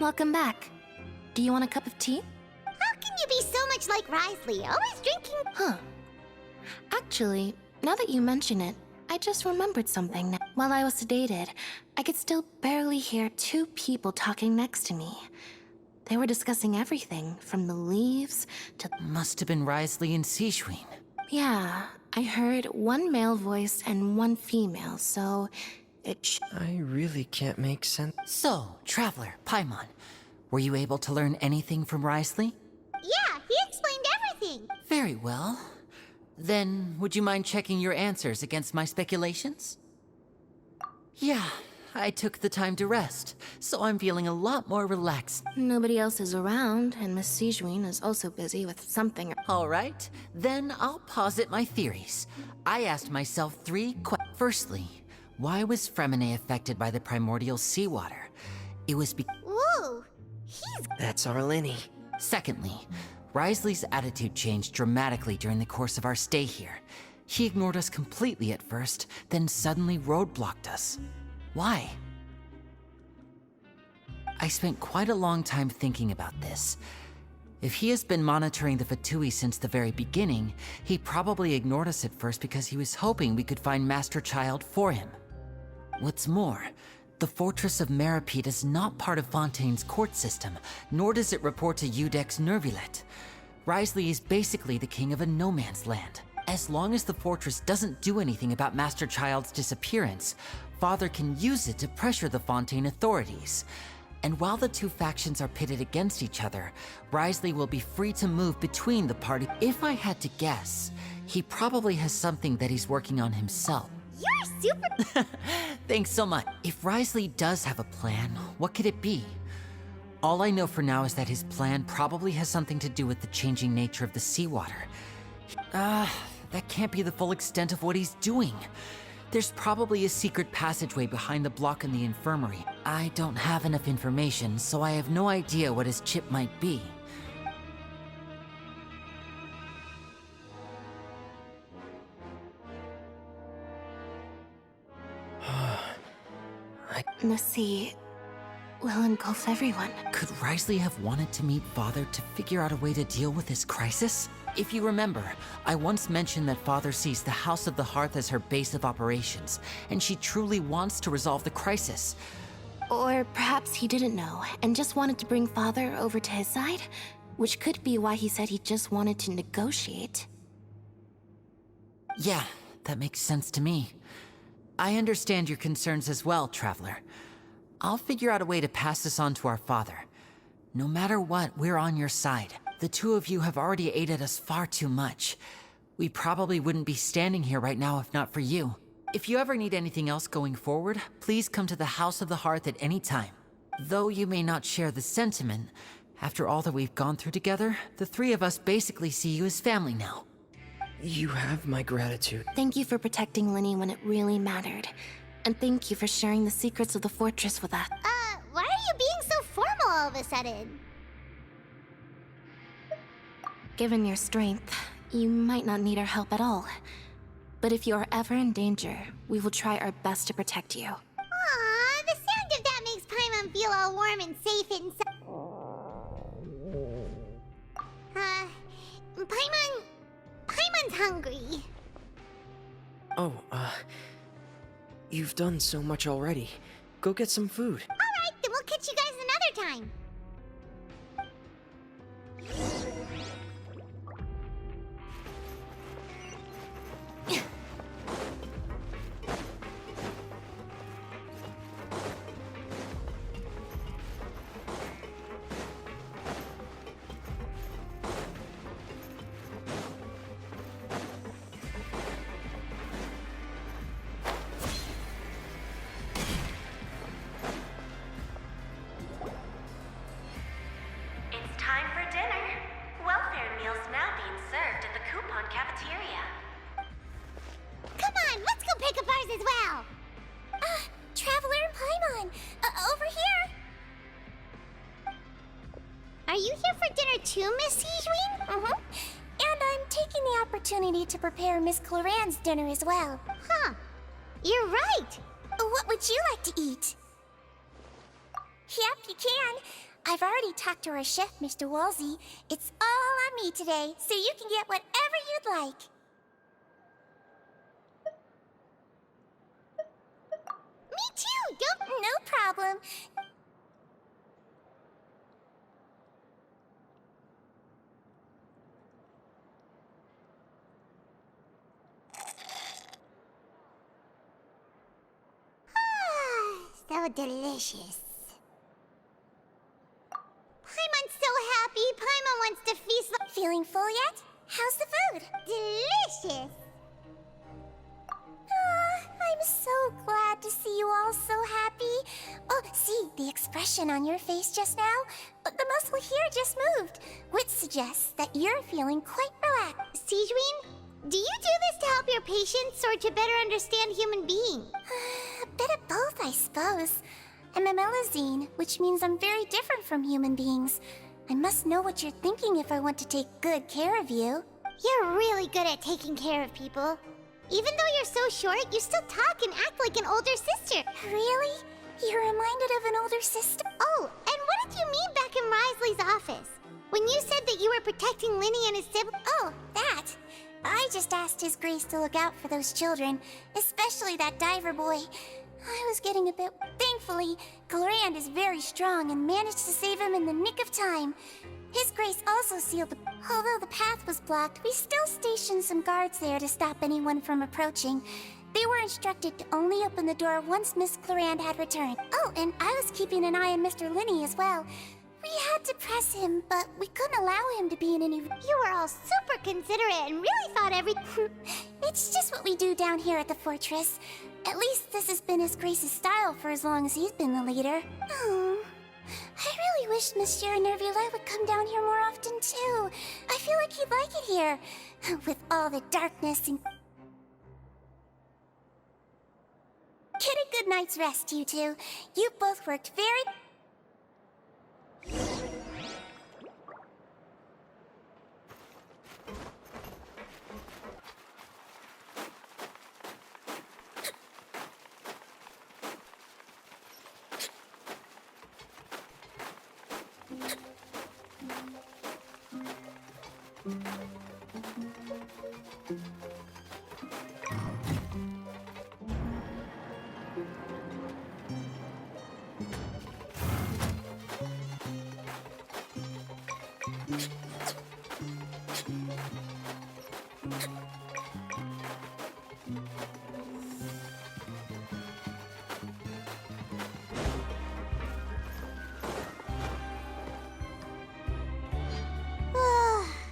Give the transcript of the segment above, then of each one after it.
Welcome back. Do you want a cup of tea? How can you be so much like Risley, always drinking? Huh. Actually, now that you mention it, I just remembered something. While I was sedated, I could still barely hear two people talking next to me. They were discussing everything, from the leaves to... Must have been Risley and Sishwin. Yeah, I heard one male voice and one female, so I really can't make sense. So, Traveler, Paimon, were you able to learn anything from Risley? Yeah, he explained everything. Very well. Then, would you mind checking your answers against my speculations? Yeah, I took the time to rest, so I'm feeling a lot more relaxed. Nobody else is around, and Miss Sijwin is also busy with something. All right, then I'll posit my theories. I asked myself three questions. Firstly, why was Fremine affected by the primordial seawater? It was Whoa, That's our Linny. Secondly, Risley's attitude changed dramatically during the course of our stay here. He ignored us completely at first, then suddenly roadblocked us. Why? I spent quite a long time thinking about this. If he has been monitoring the Fatui since the very beginning, he probably ignored us at first because he was hoping we could find Master Child for him. What's more, the Fortress of Meripede is not part of Fontaine's court system, nor does it report to Udex Nervulet. Risley is basically the king of a no-man's land. As long as the fortress doesn't do anything about Master Child's disappearance, Father can use it to pressure the Fontaine authorities. And while the two factions are pitted against each other, Risley will be free to move between the parties. If I had to guess, he probably has something that he's working on himself. you're super... Thanks so much. If Risley does have a plan, what could it be? All I know for now is that his plan probably has something to do with the changing nature of the seawater. That can't be the full extent of what he's doing. There's probably a secret passageway behind the block in the infirmary. I don't have enough information, so I have no idea what his chip might be. The sea will engulf everyone. Could Risley have wanted to meet Father to figure out a way to deal with this crisis? If you remember, I once mentioned that Father sees the House of the Hearth as her base of operations, and she truly wants to resolve the crisis. Or perhaps he didn't know and just wanted to bring Father over to his side, which could be why he said he just wanted to negotiate. Yeah, that makes sense to me. I understand your concerns as well, Traveler. I'll figure out a way to pass this on to our father. No matter what, we're on your side. The two of you have already aided us far too much. We probably wouldn't be standing here right now if not for you. If you ever need anything else going forward, please come to the House of the Hearth at any time. Though you may not share the sentiment, after all that we've gone through together, the three of us basically see you as family now. You have my gratitude. Thank you for protecting Linny when it really mattered. And thank you for sharing the secrets of the fortress with us. Why are you being so formal all of a sudden? Given your strength, you might not need our help at all. But if you are ever in danger, we will try our best to protect you. Aw, the sound of that makes Paimon feel all warm and safe inside. Paimon's hungry. Oh, you've done so much already. Go get some food. Alright, then we'll catch you guys another time. It's time for dinner. Welfare meals now being served in the coupon cafeteria. Come on, let's go pick up ours as well. Traveler and Paimon, over here. Are you here for dinner too, Miss Sijwin? Mm-hmm. And I'm taking the opportunity to prepare Miss Cloran's dinner as well. Huh. You're right. What would you like to eat? Yep, you can. I've already talked to our chef, Mr. Wolsey. It's all on me today, so you can get whatever you'd like. Me too! Don't... No problem. So delicious. Paimon's so happy. Paimon wants to feast. Feeling full yet? How's the food? Delicious. I'm so glad to see you all so happy. Oh, see, the expression on your face just now? The muscle here just moved, which suggests that you're feeling quite relaxed. Sigewin, do you do this to help your patients or to better understand human being? A bit of both, I suppose. I'm a melazine, which means I'm very different from human beings. I must know what you're thinking if I want to take good care of you. You're really good at taking care of people. Even though you're so short, you still talk and act like an older sister. Really? You're reminded of an older sister? Oh, and what did you mean back in Risley's office? When you said that you were protecting Linny and his siblings? Oh, that. I just asked His Grace to look out for those children, especially that diver boy. I was getting a bit... Thankfully, Glorand is very strong and managed to save him in the nick of time. His Grace also sealed the... Although the path was blocked, we still stationed some guards there to stop anyone from approaching. They were instructed to only open the door once Miss Glorand had returned. Oh, and I was keeping an eye on Mr. Linny as well. We had to press him, but we couldn't allow him to be in any... You were all super considerate and really thought every... It's just what we do down here at the fortress. At least this has been His Grace's style for as long as he's been the leader. Oh, I really wish Monsieur Nervula would come down here more often, too. I feel like he'd like it here, with all the darkness and... Get a good night's rest, you two. You both worked very...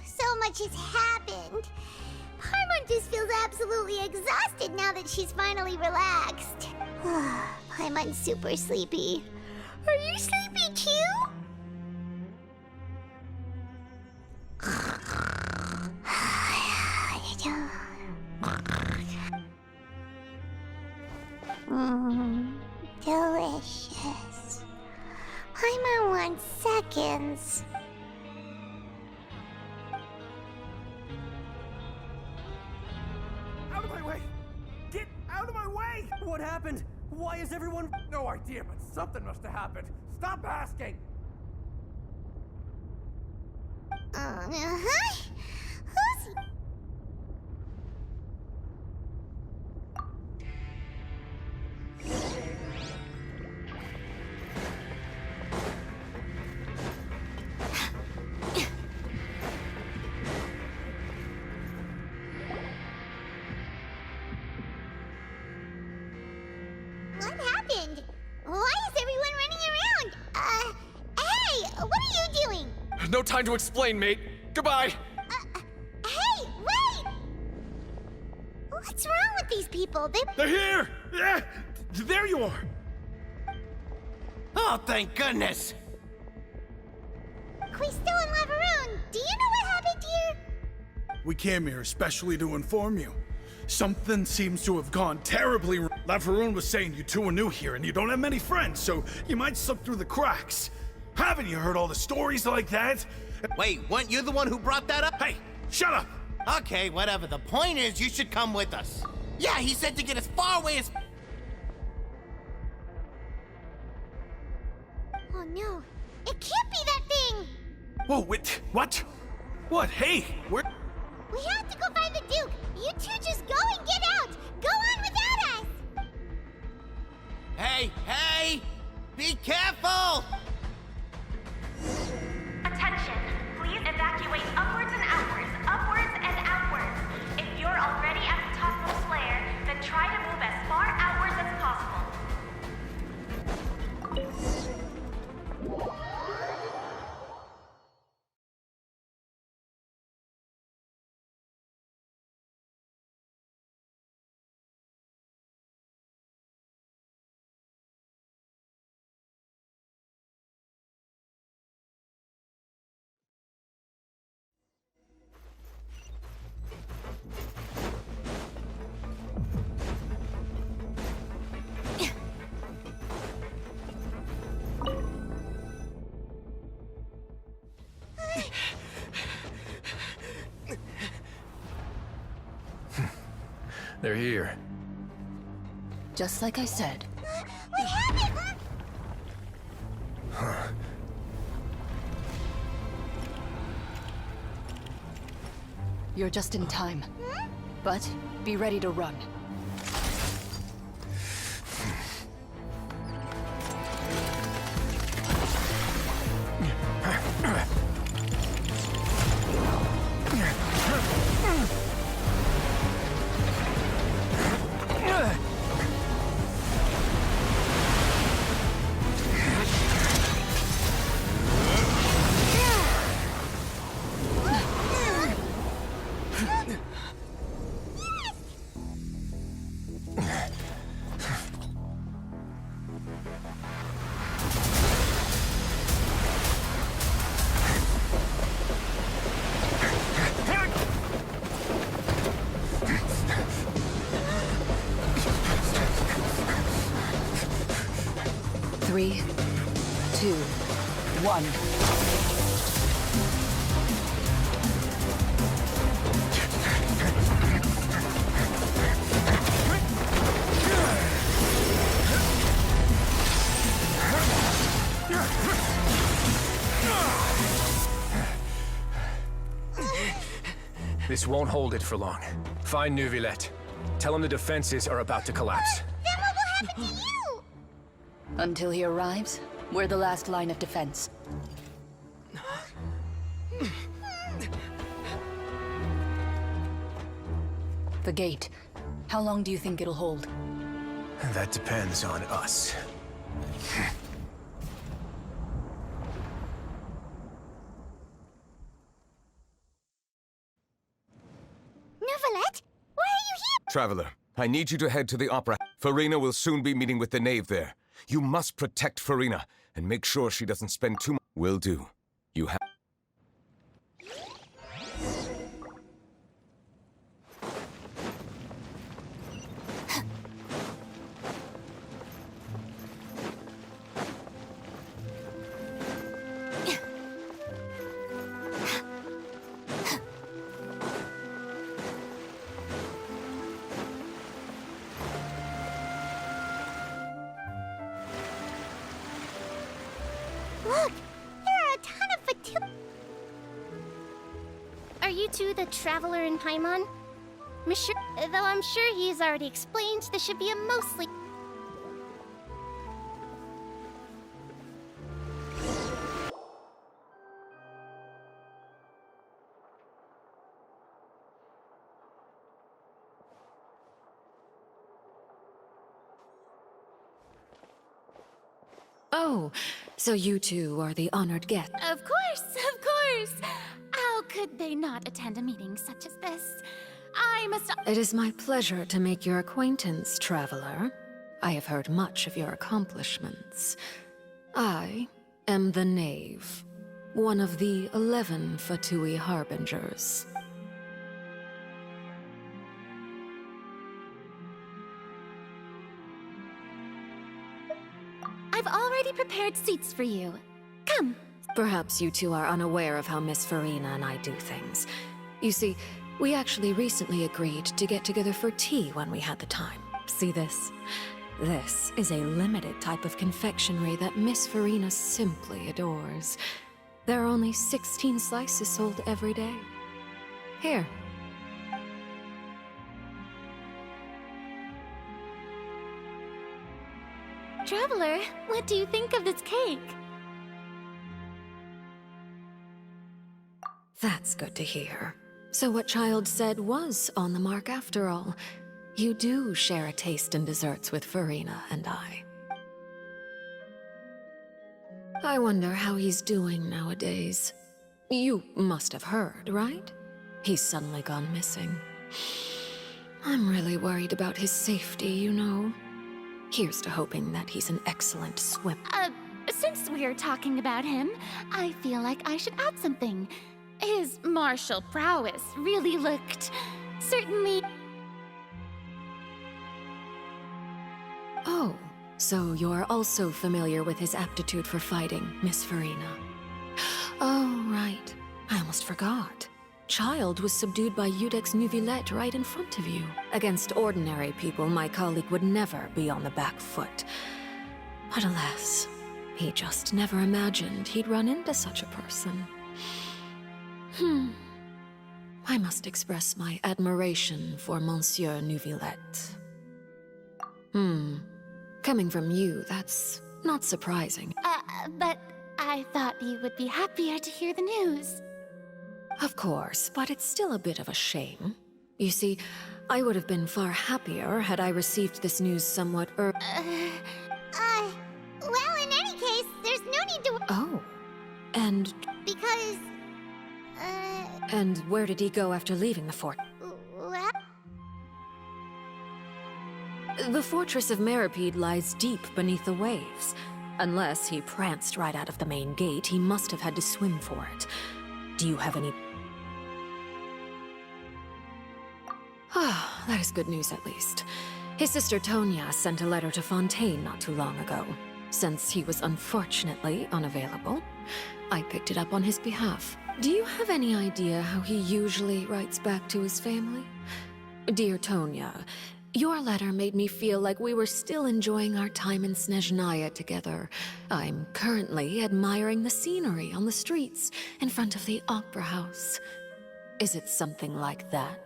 So much has happened. Paimon just feels absolutely exhausted now that she's finally relaxed. Paimon's super sleepy. Are you sleepy too? Delicious. Paimon wants seconds. Out of my way! Get out of my way! What happened? Why is everyone... No idea, but something must have happened. Stop asking! Who's... What happened? Why is everyone running around? Hey, what are you doing? No time to explain, mate. Goodbye! Hey, wait! What's wrong with these people? They're here! Yeah! There you are! Oh, thank goodness! Quisto and Lavaroon, do you know what happened here? We came here especially to inform you. Something seems to have gone terribly wrong. Lavaroon was saying you two are new here and you don't have many friends, so you might slip through the cracks. Haven't you heard all the stories like that? Wait, weren't you the one who brought that up? Hey, shut up! Okay, whatever. The point is, you should come with us. Yeah, he said to get as far away as... Oh no, it can't Whoa, wait, what? What? Hey, where? We have to go find the Duke! You two just go and get out! Go on without us! Hey, hey! Be careful! Attention, please evacuate upwards and outwards, upwards and outwards. If you're already at the topmost layer, then try to move as far outwards as possible. They're here. Just like I said. What happened? You're just in time. But be ready to run. Three, two, one. This won't hold it for long. Find Neuvillette. Tell him the defenses are about to collapse. Then what will happen to you? Until he arrives, we're the last line of defense. The gate. How long do you think it'll hold? That depends on us. Neuvillette? Why are you here? Traveler, I need you to head to the opera. Farina will soon be meeting with the Knave there. You must protect Farina and make sure she doesn't spend too much. Will do. You have. Look! There are a ton of Fatu... Are you two the Traveler in Paimon? Monsieur, though I'm sure he's already explained, this should be a mostly... Oh, so you two are the honored guest. Of course, of course! How could they not attend a meeting such as this? I must... It is my pleasure to make your acquaintance, traveler. I have heard much of your accomplishments. I am the Knave, one of the 11 Fatui Harbingers. I've already prepared seats for you. Come. Perhaps you two are unaware of how Miss Farina and I do things. You see, we actually recently agreed to get together for tea when we had the time. See this? This is a limited type of confectionery that Miss Farina simply adores. There are only 16 slices sold every day. Here. Traveler, what do you think of this cake? That's good to hear. So what Child said was on the mark after all. You do share a taste in desserts with Farina and I. I wonder how he's doing nowadays. You must have heard, right? He's suddenly gone missing. I'm really worried about his safety, you know. Here's to hoping that he's an excellent swimmer. Since we're talking about him, I feel like I should add something. His martial prowess really looked... certainly... Oh, so you're also familiar with his aptitude for fighting, Miss Farina. Oh, right. I almost forgot. Child was subdued by Eudex Neuvillette right in front of you. Against ordinary people, my colleague would never be on the back foot. But alas, he just never imagined he'd run into such a person. I must express my admiration for Monsieur Neuvillette. Coming from you, that's not surprising. But I thought you would be happier to hear the news. Of course, but it's still a bit of a shame. You see, I would have been far happier had I received this news somewhat Well, in any case, there's no need to... Oh, and... Because... And where did he go after leaving the fort? Well... The fortress of Meripede lies deep beneath the waves. Unless he pranced right out of the main gate, he must have had to swim for it. Do you have any... Ah, that is good news at least. His sister Tonya sent a letter to Fontaine not too long ago. Since he was unfortunately unavailable, I picked it up on his behalf. Do you have any idea how he usually writes back to his family? Dear Tonya, your letter made me feel like we were still enjoying our time in Snezhnaya together. I'm currently admiring the scenery on the streets in front of the opera house. Is it something like that?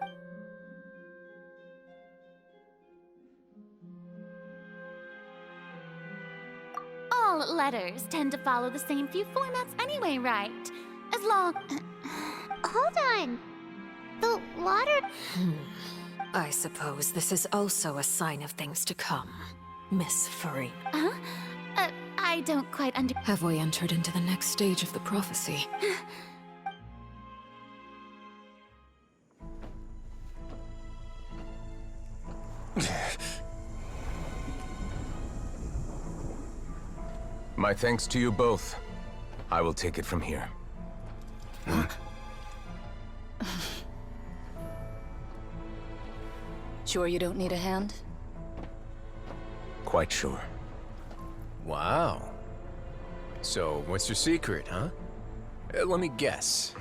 All letters tend to follow the same few formats anyway, right? As long... Hold on. The water... I suppose this is also a sign of things to come, Miss Farina. Huh? I don't quite Have we entered into the next stage of the prophecy? My thanks to you both. I will take it from here. Sure you don't need a hand? Quite sure. Wow. So, what's your secret, huh? Let me guess.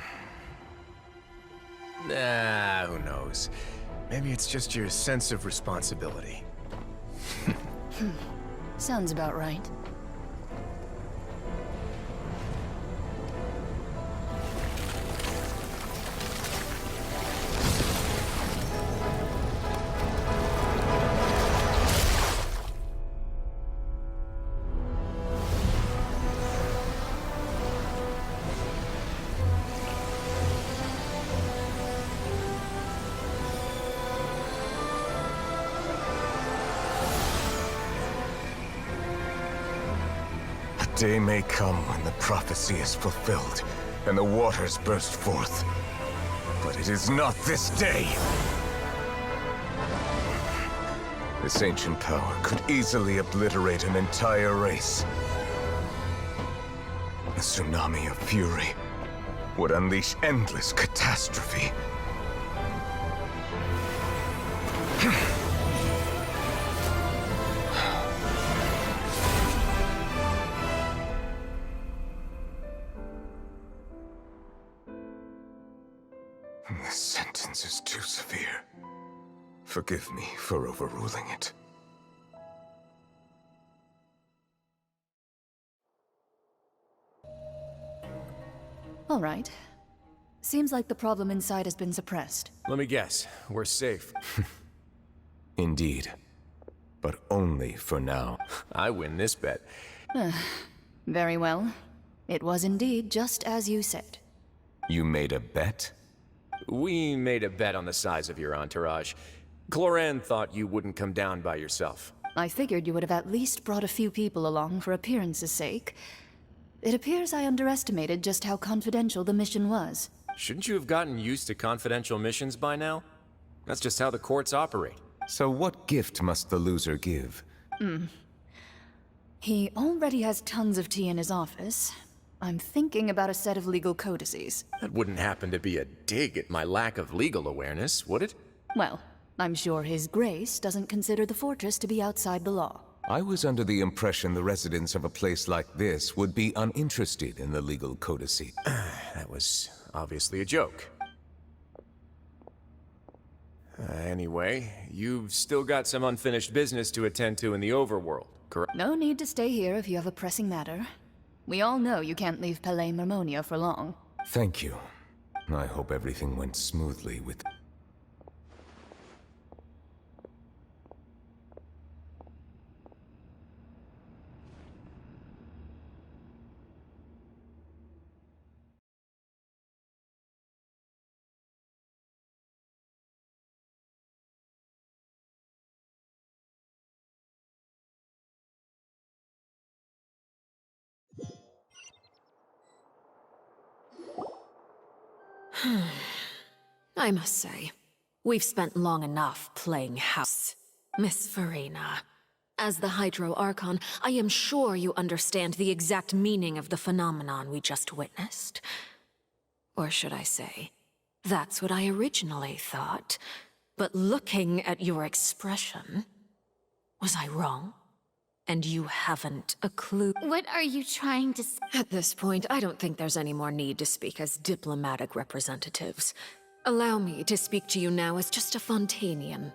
Nah, who knows? Maybe it's just your sense of responsibility. Sounds about right. Day may come when the prophecy is fulfilled, and the waters burst forth. But it is not this day! This ancient power could easily obliterate an entire race. A tsunami of fury would unleash endless catastrophe. This sentence is too severe. Forgive me for overruling it. All right. Seems like the problem inside has been suppressed. Let me guess. We're safe. Indeed. But only for now. I win this bet. Very well. It was indeed just as you said. You made a bet? We made a bet on the size of your entourage. Cloran thought you wouldn't come down by yourself. I figured you would have at least brought a few people along for appearance's sake. It appears I underestimated just how confidential the mission was. Shouldn't you have gotten used to confidential missions by now? That's just how the courts operate. So what gift must the loser give? He already has tons of tea in his office. I'm thinking about a set of legal codices. That wouldn't happen to be a dig at my lack of legal awareness, would it? Well, I'm sure His Grace doesn't consider the fortress to be outside the law. I was under the impression the residents of a place like this would be uninterested in the legal codices. That was obviously a joke. Anyway, you've still got some unfinished business to attend to in the overworld, correct? No need to stay here if you have a pressing matter. We all know you can't leave Palais Mermonia for long. Thank you. I hope everything went smoothly with... I must say, we've spent long enough playing house. Miss Farina, as the Hydro Archon, I am sure you understand the exact meaning of the phenomenon we just witnessed. Or should I say, that's what I originally thought. But looking at your expression, was I wrong? And you haven't a clue? What are you trying to say? At this point, I don't think there's any more need to speak as diplomatic representatives. Allow me to speak to you now as just a Fontanian.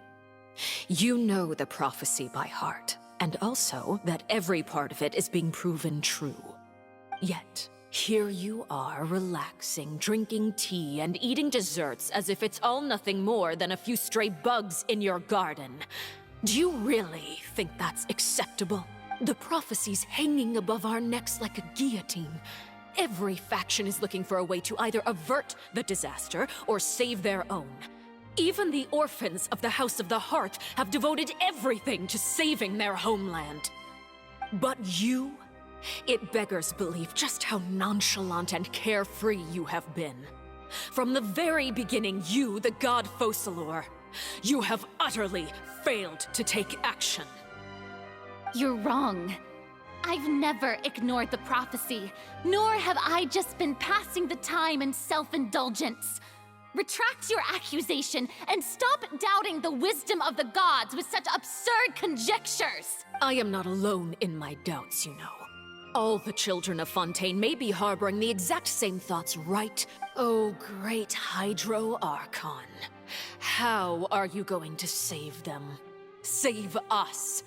You know the prophecy by heart, and also that every part of it is being proven true. Yet, here you are relaxing, drinking tea, and eating desserts as if it's all nothing more than a few stray bugs in your garden. Do you really think that's acceptable? The prophecy's hanging above our necks like a guillotine. Every faction is looking for a way to either avert the disaster or save their own. Even the orphans of the House of the Hearth have devoted everything to saving their homeland. But you? It beggars belief just how nonchalant and carefree you have been. From the very beginning, you, the god Focalor, you have utterly failed to take action. You're wrong. I've never ignored the prophecy, nor have I just been passing the time in self-indulgence. Retract your accusation and stop doubting the wisdom of the gods with such absurd conjectures. I am not alone in my doubts, you know. All the children of Fontaine may be harboring the exact same thoughts, right? Oh, great Hydro Archon. How are you going to save them? Save us?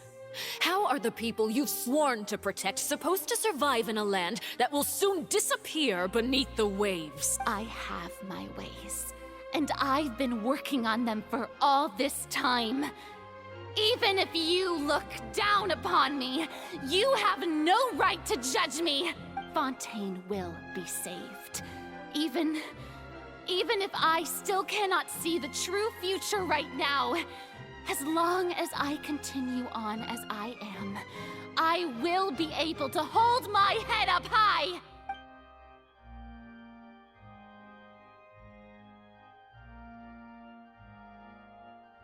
How are the people you've sworn to protect supposed to survive in a land that will soon disappear beneath the waves? I have my ways, and I've been working on them for all this time. Even if you look down upon me, you have no right to judge me. Fontaine will be saved. Even if I still cannot see the true future right now, as long as I continue on as I am, I will be able to hold my head up high.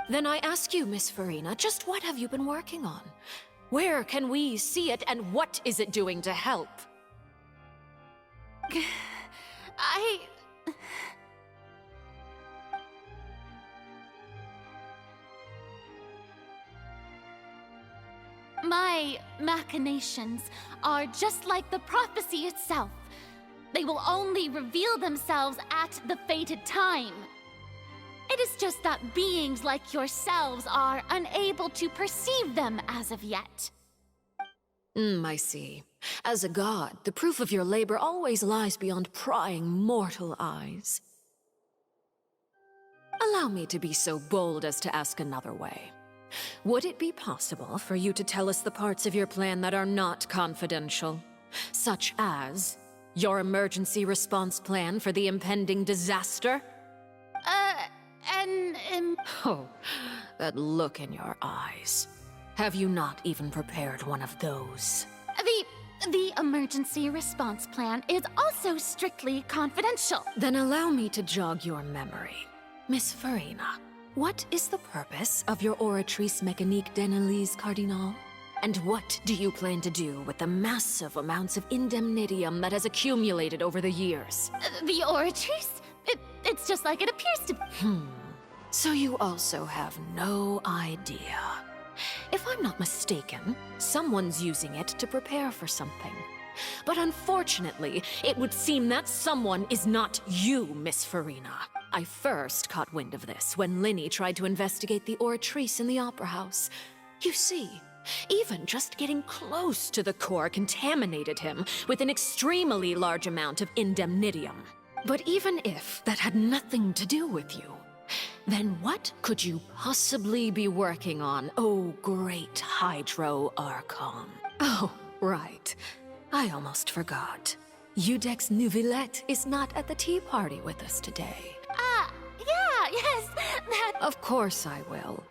Then I ask you, Miss Farina, just what have you been working on? Where can we see it, and what is it doing to help? My machinations are just like the prophecy itself. They will only reveal themselves at the fated time. It is just that beings like yourselves are unable to perceive them as of yet. I see. As a god, the proof of your labor always lies beyond prying mortal eyes. Allow me to be so bold as to ask another way. Would it be possible for you to tell us the parts of your plan that are not confidential? Such as your emergency response plan for the impending disaster? Oh, that look in your eyes. Have you not even prepared one of those? The emergency response plan is also strictly confidential. Then allow me to jog your memory. Miss Farina, what is the purpose of your Oratrice Mécanique d'Analyse Cardinal? And what do you plan to do with the massive amounts of indemnitium that has accumulated over the years? The Oratrice? It's just like it appears to be. So you also have no idea. If I'm not mistaken, someone's using it to prepare for something. But unfortunately, it would seem that someone is not you, Miss Farina. I first caught wind of this when Linny tried to investigate the Oratrice in the Opera House. You see, even just getting close to the core contaminated him with an extremely large amount of indemnitium. But even if that had nothing to do with you, then what could you possibly be working on, oh great Hydro Archon? Oh, right. I almost forgot. Udex Neuvillette is not at the tea party with us today. Yes, that... Of course I will.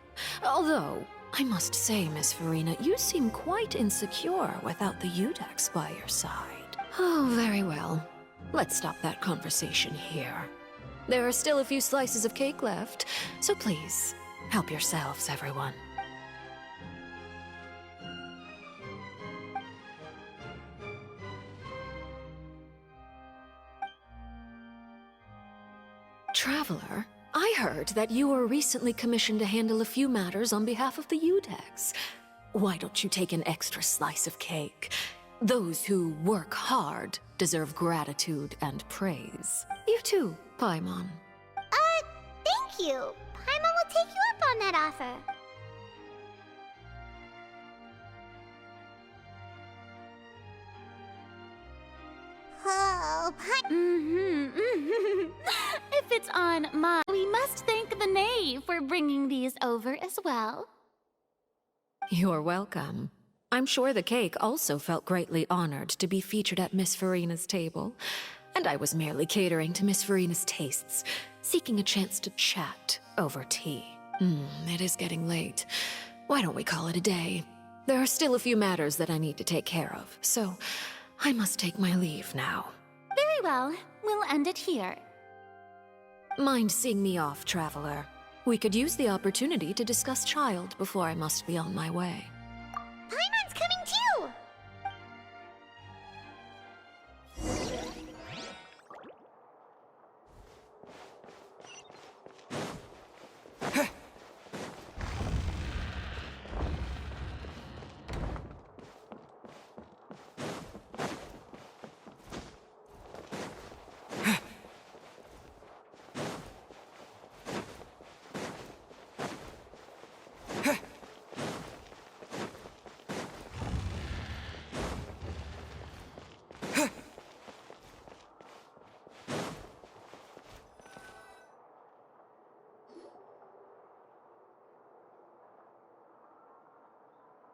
Although, I must say, Miss Farina, you seem quite insecure without the Udex by your side. Oh, very well. Let's stop that conversation here. There are still a few slices of cake left, so please, help yourselves, everyone. Traveler, I heard that you were recently commissioned to handle a few matters on behalf of the Udex. Why don't you take an extra slice of cake? Those who work hard deserve gratitude and praise. You too, Paimon. Thank you. Paimon will take you up on that offer. Oh, If it's on my... We must thank the Knave for bringing these over as well. You're welcome. I'm sure the cake also felt greatly honored to be featured at Miss Farina's table. And I was merely catering to Miss Farina's tastes, seeking a chance to chat over tea. It is getting late. Why don't we call it a day? There are still a few matters that I need to take care of, so I must take my leave now. Very well. We'll end it here. Mind seeing me off, Traveler? We could use the opportunity to discuss Child before I must be on my way. Paimon's coming too!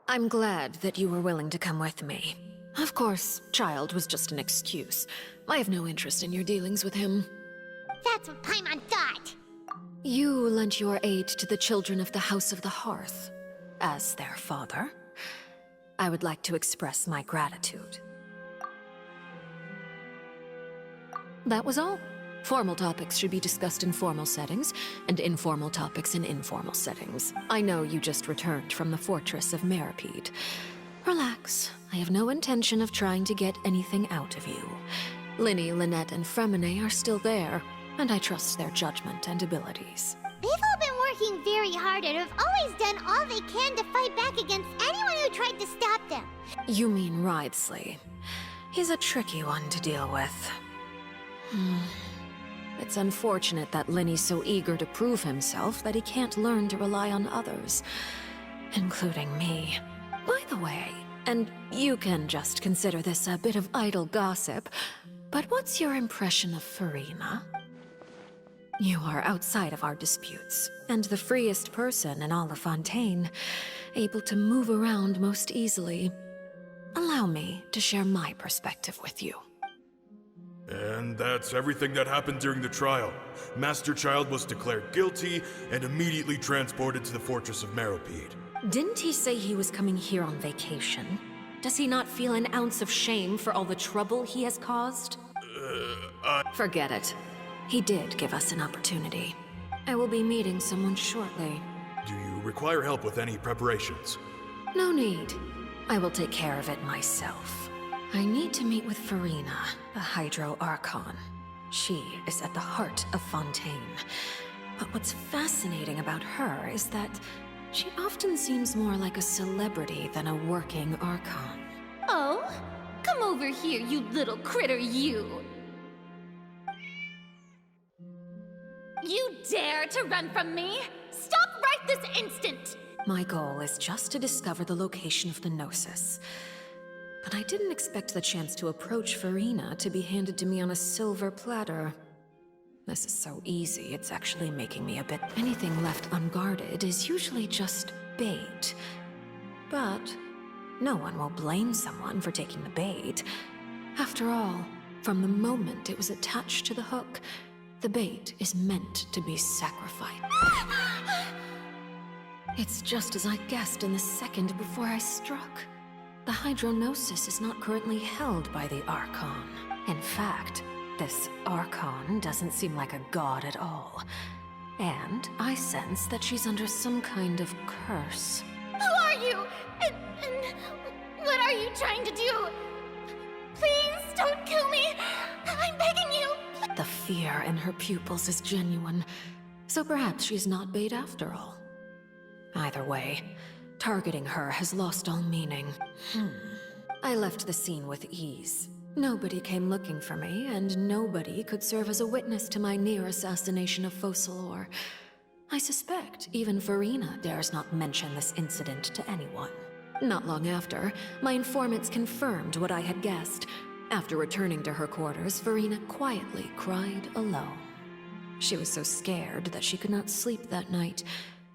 I'm glad that you were willing to come with me. Of course, Child was just an excuse. I have no interest in your dealings with him. That's what Paimon thought. You lent your aid to the children of the House of the Hearth. As their father, I would like to express my gratitude. That was all. Formal topics should be discussed in formal settings, and informal topics in informal settings. I know you just returned from the fortress of Meripede. Relax. I have no intention of trying to get anything out of you. Linny, Lynette, and Fremine are still there, and I trust their judgment and abilities. They've all been working very hard and have always done all they can to fight back against anyone who tried to stop them. You mean Wriothesley. He's a tricky one to deal with. It's unfortunate that Linny's so eager to prove himself that he can't learn to rely on others, including me. By the way, And you can just consider this a bit of idle gossip, but what's your impression of Farina? You are outside of our disputes, and the freest person in all of Fontaine, able to move around most easily. Allow me to share my perspective with you. And that's everything that happened during the trial. Master Child was declared guilty and immediately transported to the Fortress of Meropide. Didn't he say he was coming here on vacation? Does he not feel an ounce of shame for all the trouble he has caused? Forget it. He did give us an opportunity. I will be meeting someone shortly. Do you require help with any preparations? No need. I will take care of it myself. I need to meet with Farina, the Hydro Archon. She is at the heart of Fontaine. But what's fascinating about her is that she often seems more like a celebrity than a working Archon. Oh? Come over here, you little critter, you! You dare to run from me? Stop right this instant! My goal is just to discover the location of the Gnosis. But I didn't expect the chance to approach Farina to be handed to me on a silver platter. This is so easy, it's actually making me a bit... Anything left unguarded is usually just bait. But no one will blame someone for taking the bait. After all, from the moment it was attached to the hook, the bait is meant to be sacrificed. It's just as I guessed in the second before I struck. The Hydronosis is not currently held by the Archon. In fact, this Archon doesn't seem like a god at all. And I sense that she's under some kind of curse. Who are you? And what are you trying to do? Please don't kill me! I'm begging you! The fear in her pupils is genuine, so perhaps she's not bait after all. Either way, targeting her has lost all meaning. I left the scene with ease. Nobody came looking for me, and nobody could serve as a witness to my near assassination of Focalor. I suspect even Farina dares not mention this incident to anyone. Not long after, my informants confirmed what I had guessed. After returning to her quarters, Farina quietly cried alone. She was so scared that she could not sleep that night,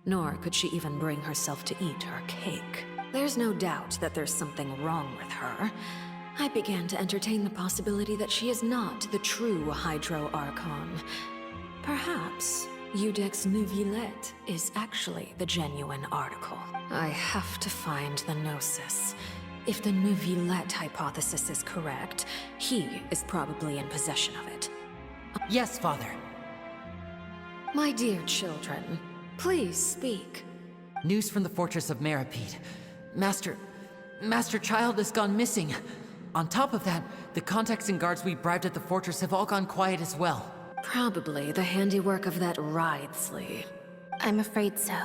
nor could she even bring herself to eat her cake. There's no doubt that there's something wrong with her. I began to entertain the possibility that she is not the true Hydro Archon. Perhaps Iudex Neuvillette is actually the genuine article. I have to find the Gnosis. If the Neuvillette hypothesis is correct, he is probably in possession of it. Yes, Father. My dear children, please speak. News from the Fortress of Meropide. Master Child has gone missing. On top of that, the contacts and guards we bribed at the fortress have all gone quiet as well. Probably the handiwork of that Ridesley. I'm afraid so.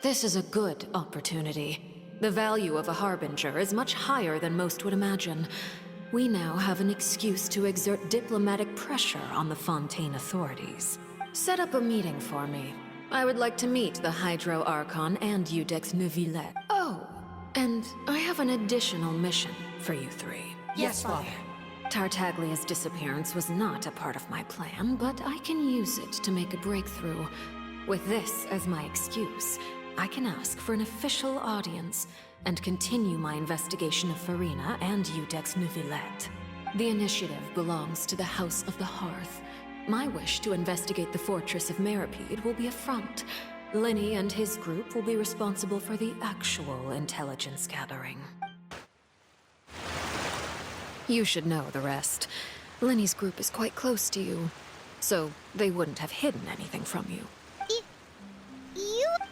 This is a good opportunity. The value of a Harbinger is much higher than most would imagine. We now have an excuse to exert diplomatic pressure on the Fontaine authorities. Set up a meeting for me. I would like to meet the Hydro Archon and Iudex Neuvillette. Oh, and I have an additional mission for you three. Yes, Father. Tartaglia's disappearance was not a part of my plan, but I can use it to make a breakthrough. With this as my excuse, I can ask for an official audience and continue my investigation of Farina and Iudex Neuvillette. The initiative belongs to the House of the Hearth. My wish to investigate the Fortress of Meropide will be a front. Lenny and his group will be responsible for the actual intelligence gathering. You should know the rest. Lenny's group is quite close to you, so they wouldn't have hidden anything from you.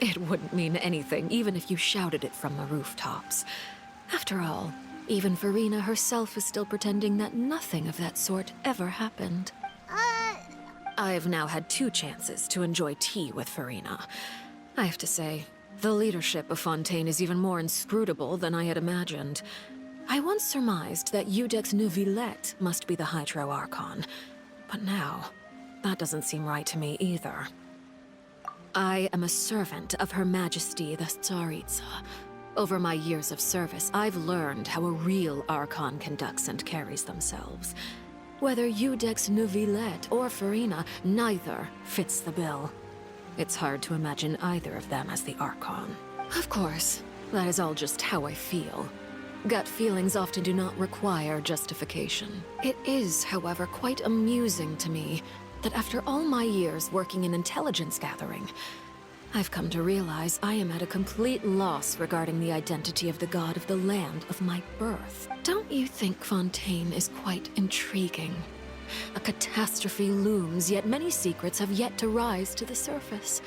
It wouldn't mean anything, even if you shouted it from the rooftops. After all, even Farina herself is still pretending that nothing of that sort ever happened. I've now had 2 chances to enjoy tea with Farina. I have to say, the leadership of Fontaine is even more inscrutable than I had imagined. I once surmised that Iudex Neuvillette must be the Hydro Archon, but now, that doesn't seem right to me either. I am a servant of Her Majesty the Tsaritsa. Over my years of service, I've learned how a real Archon conducts and carries themselves. Whether Eudex Neuvillette or Farina, neither fits the bill. It's hard to imagine either of them as the Archon. Of course, that is all just how I feel. Gut feelings often do not require justification. It is, however, quite amusing to me that after all my years working in intelligence gathering, I've come to realize I am at a complete loss regarding the identity of the god of the land of my birth. Don't you think Fontaine is quite intriguing? A catastrophe looms, yet many secrets have yet to rise to the surface.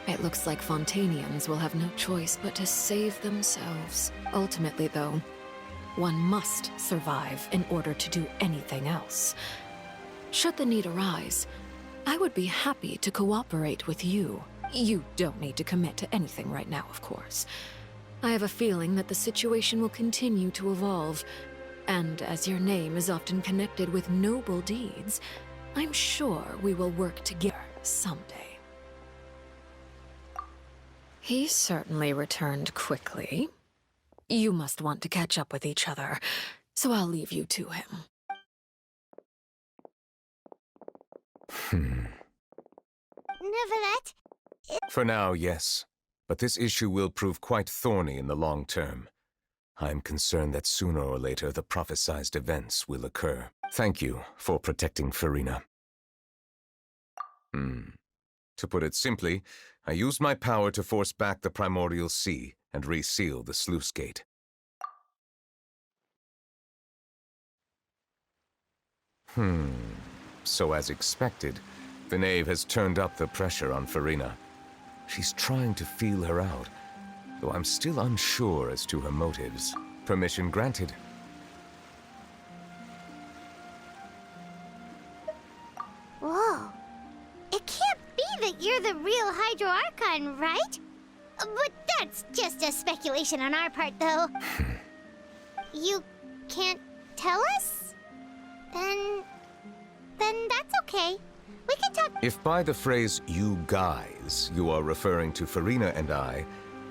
It looks like Fontainians will have no choice but to save themselves. Ultimately, though, one must survive in order to do anything else. Should the need arise, I would be happy to cooperate with you. You don't need to commit to anything right now, of course. I have a feeling that the situation will continue to evolve, and as your name is often connected with noble deeds, I'm sure we will work together someday. He certainly returned quickly. You must want to catch up with each other, so I'll leave you to him. Neuvillette? For now, yes. But this issue will prove quite thorny in the long term. I'm concerned that sooner or later the prophesized events will occur. Thank you for protecting Farina. To put it simply, I used my power to force back the primordial sea and reseal the sluice gate. So as expected, the Knave has turned up the pressure on Farina. She's trying to feel her out, though I'm still unsure as to her motives. Permission granted. Whoa. It can't be that you're the real Hydro Archon, right? But that's just a speculation on our part, though. You can't tell us? Then that's okay. We can talk. If by the phrase, you guys, you are referring to Farina and I,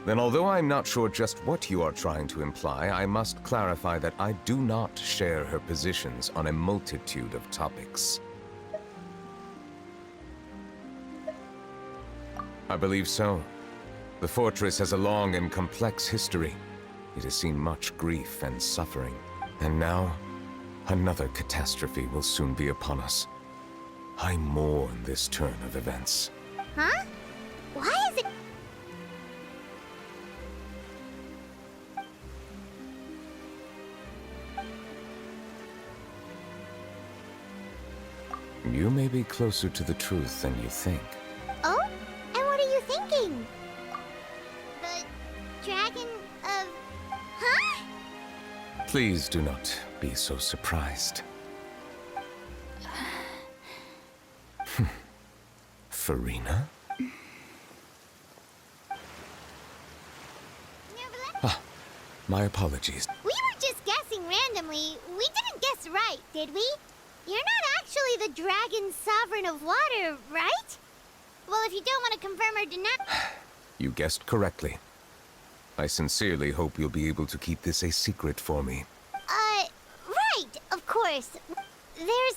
then although I'm not sure just what you are trying to imply, I must clarify that I do not share her positions on a multitude of topics. I believe so. The fortress has a long and complex history. It has seen much grief and suffering. And now, another catastrophe will soon be upon us. I mourn this turn of events. Huh? Why is it... You may be closer to the truth than you think. Oh? And what are you thinking? The dragon of... Huh? Please do not be so surprised. Farina? My apologies. We were just guessing randomly. We didn't guess right, did we? You're not actually the dragon sovereign of water, right? Well, if you don't want to confirm or deny... You guessed correctly. I sincerely hope you'll be able to keep this a secret for me. Right, of course. There's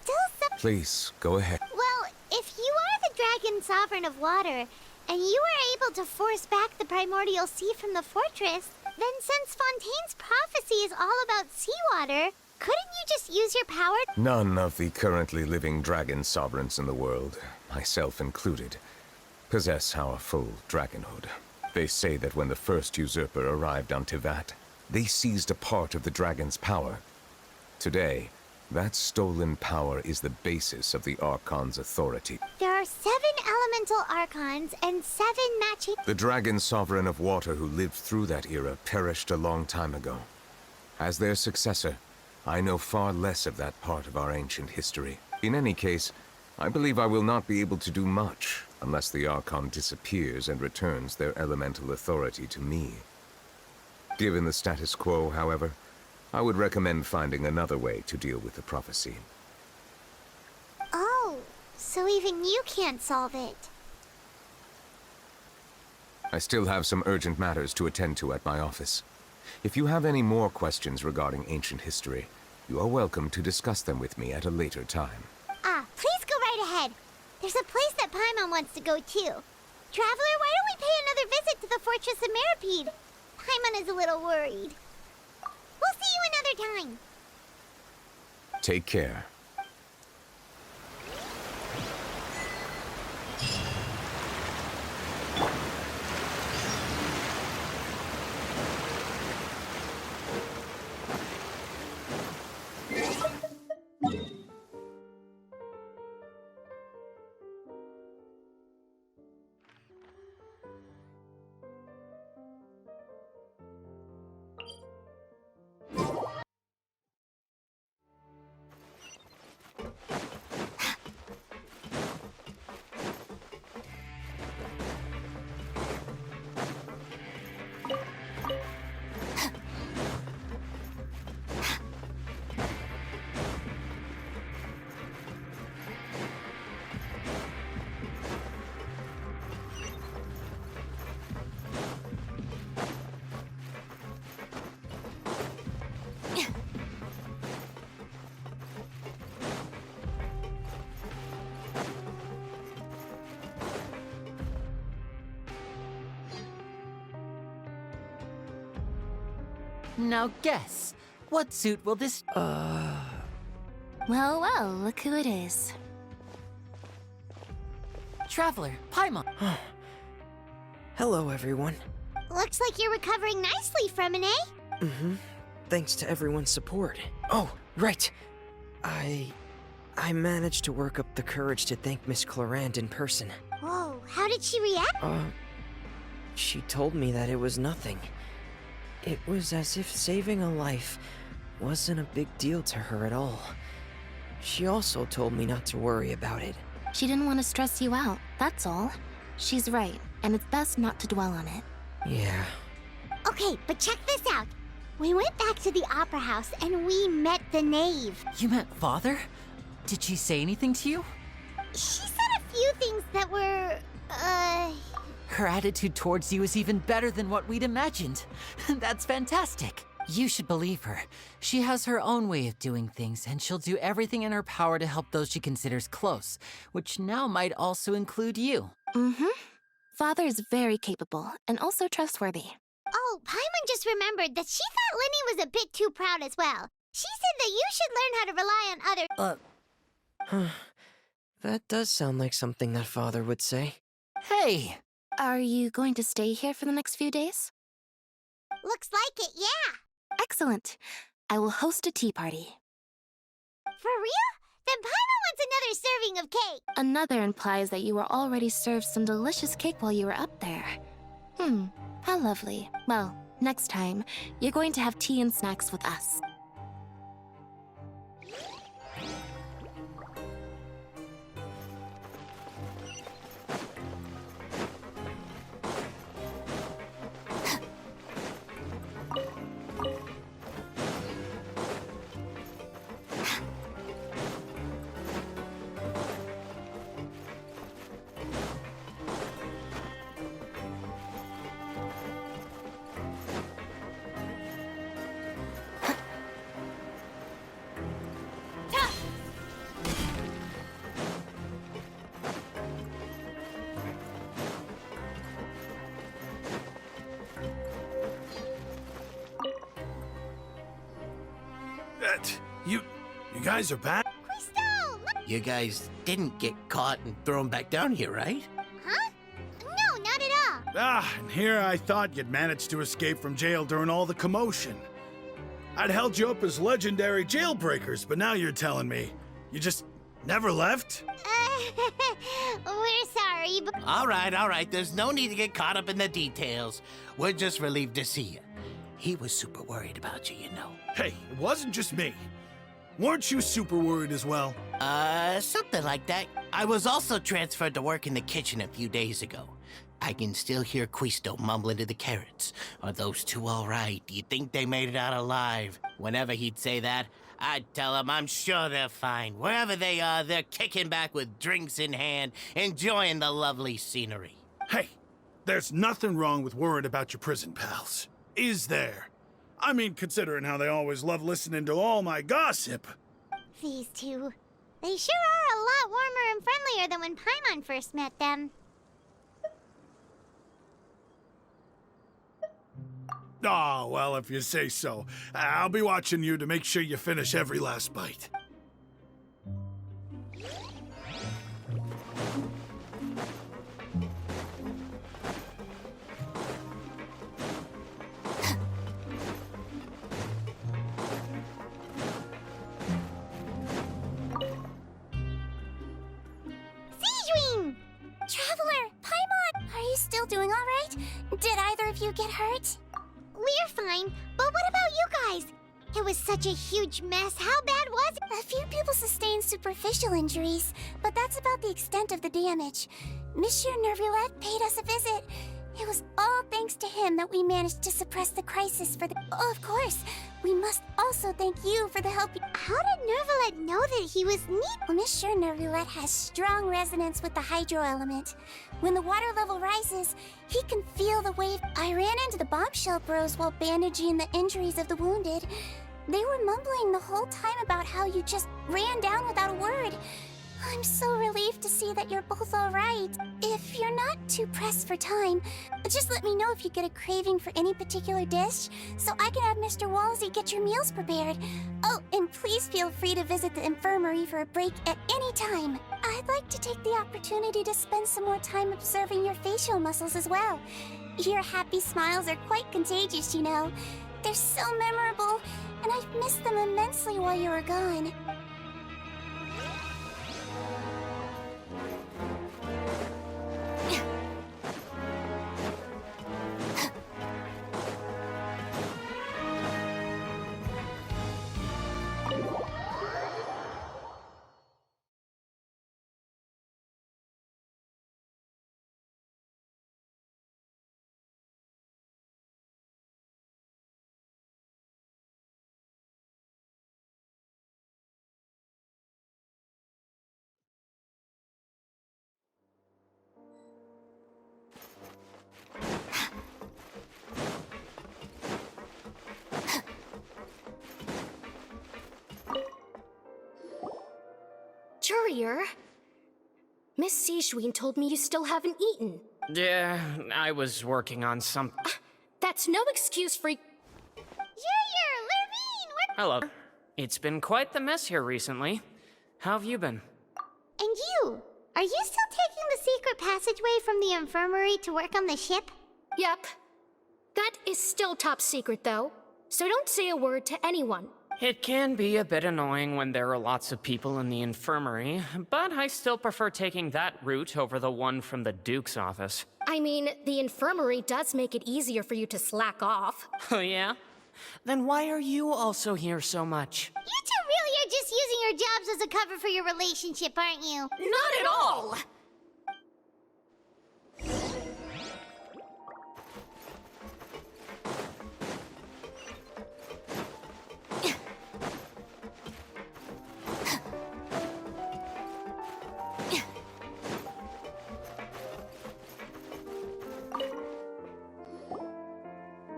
still some... Please, go ahead. Well, if you are the dragon sovereign of water, and you were able to force back the primordial sea from the fortress, then since Fontaine's prophecy is all about seawater, couldn't you just use your power? None of the currently living dragon sovereigns in the world, myself included, possess our full dragonhood. They say that when the first usurper arrived on Tivat, they seized a part of the dragon's power. Today, that stolen power is the basis of the Archon's authority. There are 7 elemental Archons and 7 matching... The dragon sovereign of water who lived through that era perished a long time ago. As their successor, I know far less of that part of our ancient history. In any case, I believe I will not be able to do much unless the Archon disappears and returns their elemental authority to me. Given the status quo, however, I would recommend finding another way to deal with the prophecy. Oh, so even you can't solve it. I still have some urgent matters to attend to at my office. If you have any more questions regarding ancient history, you are welcome to discuss them with me at a later time. Please go right ahead. There's a place that Paimon wants to go too. Traveler, why don't we pay another visit to the Fortress of Meropide? Paimon is a little worried. We'll see you another time. Take care. Now guess, what suit will this... Well, well, look who it is. Traveler, Paimon. Hello, everyone. Looks like you're recovering nicely from it, eh? Mm-hmm. Thanks to everyone's support. Oh, right. I managed to work up the courage to thank Miss Clorand in person. Whoa, how did she react? She told me that it was nothing. It was as if saving a life wasn't a big deal to her at all. She also told me not to worry about it. She didn't want to stress you out, that's all. She's right, and it's best not to dwell on it. Yeah. Okay, but check this out. We went back to the opera house and we met the Knave. You met Father? Did she say anything to you? She said a few things that were, Her attitude towards you is even better than what we'd imagined. That's fantastic. You should believe her. She has her own way of doing things, and she'll do everything in her power to help those she considers close, which now might also include you. Mm-hmm. Father is very capable, and also trustworthy. Oh, Paimon just remembered that she thought Lenny was a bit too proud as well. She said that you should learn how to rely on others. That does sound like something that Father would say. Hey! Are you going to stay here for the next few days? Looks like it, yeah. Excellent. I will host a tea party. For real? Then Paimon wants another serving of cake. Another implies that you were already served some delicious cake while you were up there. How lovely. Well, next time, you're going to have tea and snacks with us. You guys are back? You guys didn't get caught and thrown back down here, right? Huh? No, not at all. And here I thought you'd managed to escape from jail during all the commotion. I'd held you up as legendary jailbreakers, but now you're telling me you just never left? We're sorry, but... All right. There's no need to get caught up in the details. We're just relieved to see you. He was super worried about you, you know. Hey, it wasn't just me. Weren't you super worried as well? Something like that. I was also transferred to work in the kitchen a few days ago. I can still hear Quisto mumbling to the carrots. Are those two all right? Do you think they made it out alive? Whenever he'd say that, I'd tell him I'm sure they're fine. Wherever they are, they're kicking back with drinks in hand, enjoying the lovely scenery. Hey, There's nothing wrong with worrying about your prison pals, is there? I mean, considering how they always love listening to all my gossip. These two. They sure are a lot warmer and friendlier than when Paimon first met them. Oh, well, if you say so. I'll be watching you to make sure you finish every last bite. Traveler, Paimon! Are you still doing alright? Did either of you get hurt? We're fine, but what about you guys? It was such a huge mess. How bad was it? A few people sustained superficial injuries, but that's about the extent of the damage. Monsieur Nervulette paid us a visit. It was all thanks to him that we managed to suppress the crisis for the... Oh, of course, we must also thank you for the help... How did Nervulette know that he was neat? Well, Monsieur Nervulette has strong resonance with the hydro element. When the water level rises, he can feel the wave. I ran into the bombshell bros while bandaging the injuries of the wounded. They were mumbling the whole time about how you just ran down without a word. I'm so relieved to see that you're both alright. If you're not too pressed for time, just let me know if you get a craving for any particular dish, so I can have Mr. Walsey get your meals prepared. Oh, and please feel free to visit the infirmary for a break at any time. I'd like to take the opportunity to spend some more time observing your facial muscles as well. Your happy smiles are quite contagious, you know. They're so memorable, and I've missed them immensely while you were gone. Courier, Miss Sijouin told me you still haven't eaten. Yeah, I was working on some... That's no excuse for... Hello. It's been quite the mess here recently. How have you been? And you? Are you still taking the secret passageway from the infirmary to work on the ship? Yep. That is still top secret, though. So don't say a word to anyone. It can be a bit annoying when there are lots of people in the infirmary, but I still prefer taking that route over the one from the Duke's office. I mean, the infirmary does make it easier for you to slack off. Oh yeah? Then why are you also here so much? You two really are just using your jobs as a cover for your relationship, aren't you? Not at all!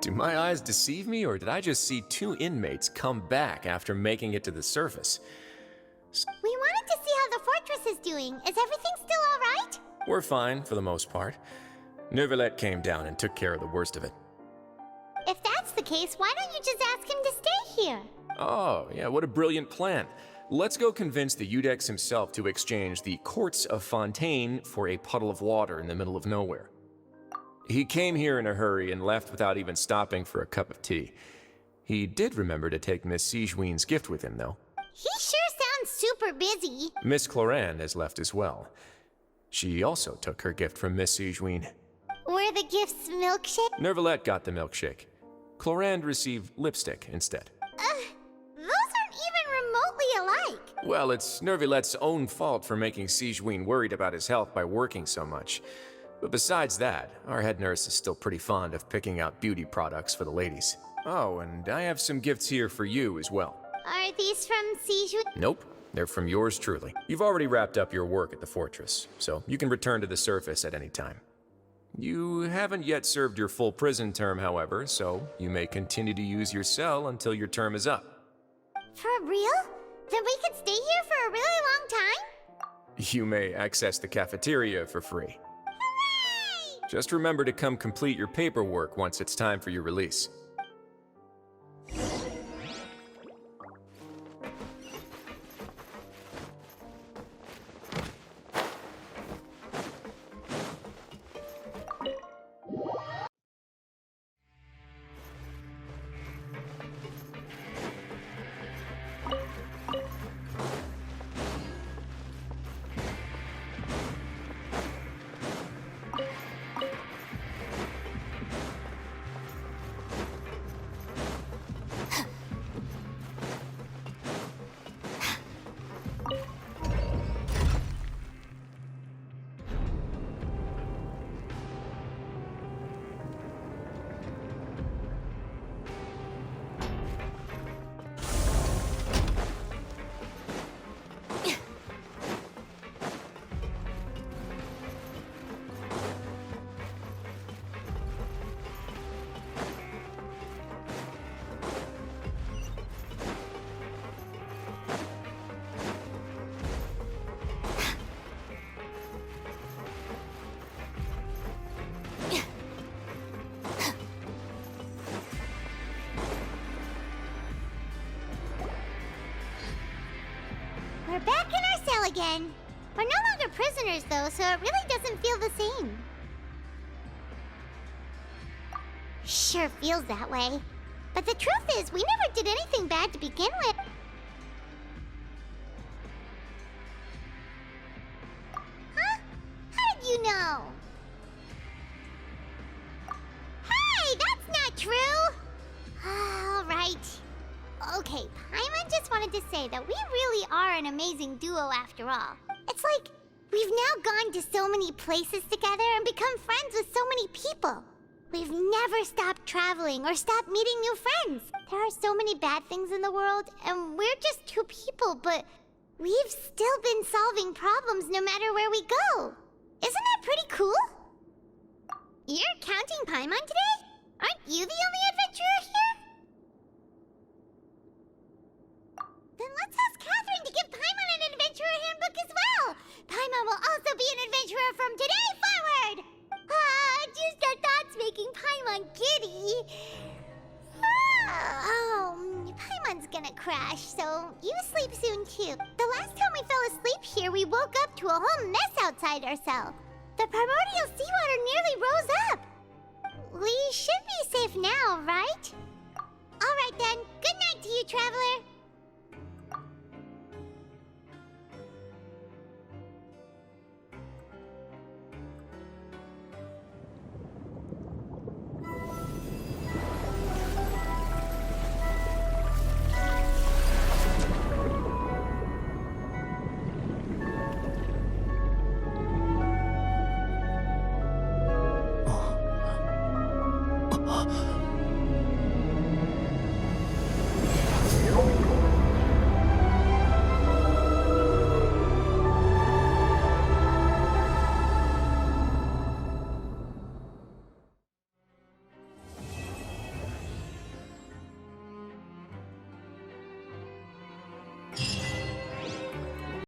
Do my eyes deceive me, or did I just see two inmates come back after making it to the surface? We wanted to see how the fortress is doing. Is everything still alright? We're fine, for the most part. Nervulette came down and took care of the worst of it. If that's the case, why don't you just ask him to stay here? Oh, yeah, what a brilliant plan. Let's go convince the Udex himself to exchange the Courts of Fontaine for a puddle of water in the middle of nowhere. He came here in a hurry and left without even stopping for a cup of tea. He did remember to take Miss Sijouin's gift with him, though. He sure sounds super busy. Miss Clorand has left as well. She also took her gift from Miss Sijouin. Were the gifts milkshake? Nervulette got the milkshake. Clorand received lipstick instead. Those aren't even remotely alike. Well, it's Nervulette's own fault for making Sijouin worried about his health by working so much. But besides that, our head nurse is still pretty fond of picking out beauty products for the ladies. Oh, and I have some gifts here for you as well. Are these from Sijouin? Nope, they're from yours truly. You've already wrapped up your work at the fortress, so you can return to the surface at any time. You haven't yet served your full prison term, however, so you may continue to use your cell until your term is up. For real? Then we could stay here for a really long time? You may access the cafeteria for free. Hooray! Just remember to come complete your paperwork once it's time for your release. We're back in our cell again. We're no longer prisoners, though, so it really doesn't feel the same. Sure feels that way. But the truth is, we never did anything bad to begin with. Huh? How did you know? Hey, that's not true! All right. Okay, Paimon just wanted to say that we really are an amazing duo after all. It's like we've now gone to so many places together and become friends with so many people. We've never stopped traveling or stopped meeting new friends. There are so many bad things in the world, and we're just two people, but we've still been solving problems no matter where we go. Isn't that pretty cool? You're counting Paimon today? Aren't you the only adventurer here? Then let's ask Catherine to give Paimon an adventurer handbook as well. Paimon will also be an adventurer from today forward. Just our thoughts making Paimon giddy. Paimon's gonna crash, so you sleep soon too. The last time we fell asleep here, we woke up to a whole mess outside our cell. The primordial seawater nearly rose up. We should be safe now, right?